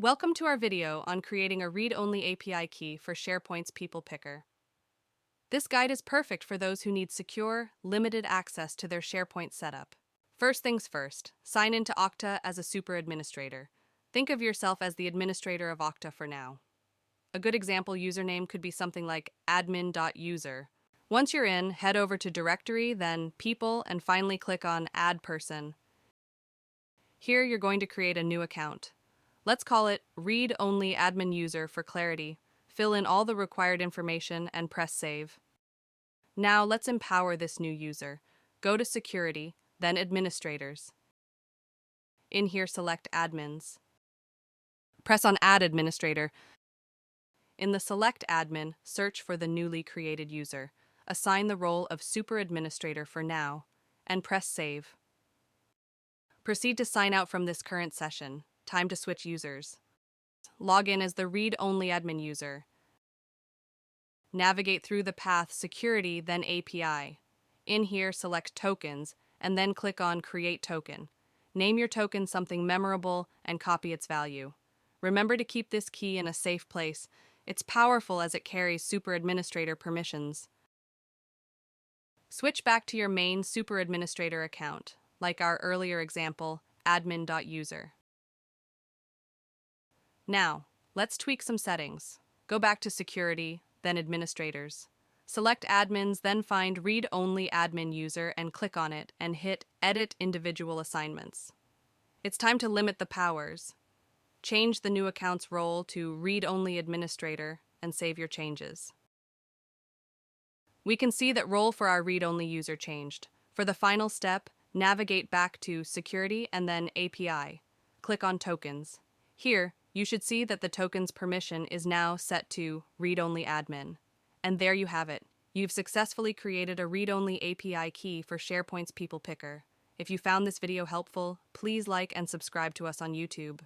Welcome to our video on creating a read-only API key for SharePoint's People Picker. This guide is perfect for those who need secure, limited access to their SharePoint setup. First things first, sign into Okta as a super administrator. Think of yourself as the administrator of Okta for now. A good example username could be something like admin.user. Once you're in, head over to Directory, then People, and finally click on Add Person. Here you're going to create a new account. Let's call it Read Only Admin User for clarity. Fill in all the required information and press Save. Now let's empower this new user. Go to Security, then Administrators. In here select Admins. Press on Add Administrator. In the Select Admin, search for the newly created user. Assign the role of Super Administrator for now, and press Save. Proceed to sign out from this current session. Time to switch users. Log in as the read-only admin user. Navigate through the path Security, then API. In here, select Tokens, and then click on Create Token. Name your token something memorable and copy its value. Remember to keep this key in a safe place. It's powerful as it carries Super Administrator permissions. Switch back to your main Super Administrator account, like our earlier example, admin.user. Now, let's tweak some settings. Go back to Security, then Administrators. Select Admins, then find Read Only Admin User and click on it and hit Edit Individual Assignments. It's time to limit the powers. Change the new account's role to Read Only Administrator and save your changes. We can see that role for our Read Only user changed. For the final step, navigate back to Security and then API. Click on Tokens. Here, you should see that the token's permission is now set to Read Only Admin. And there you have it. You've successfully created a read-only API key for SharePoint's People Picker. If you found this video helpful, please like and subscribe to us on YouTube.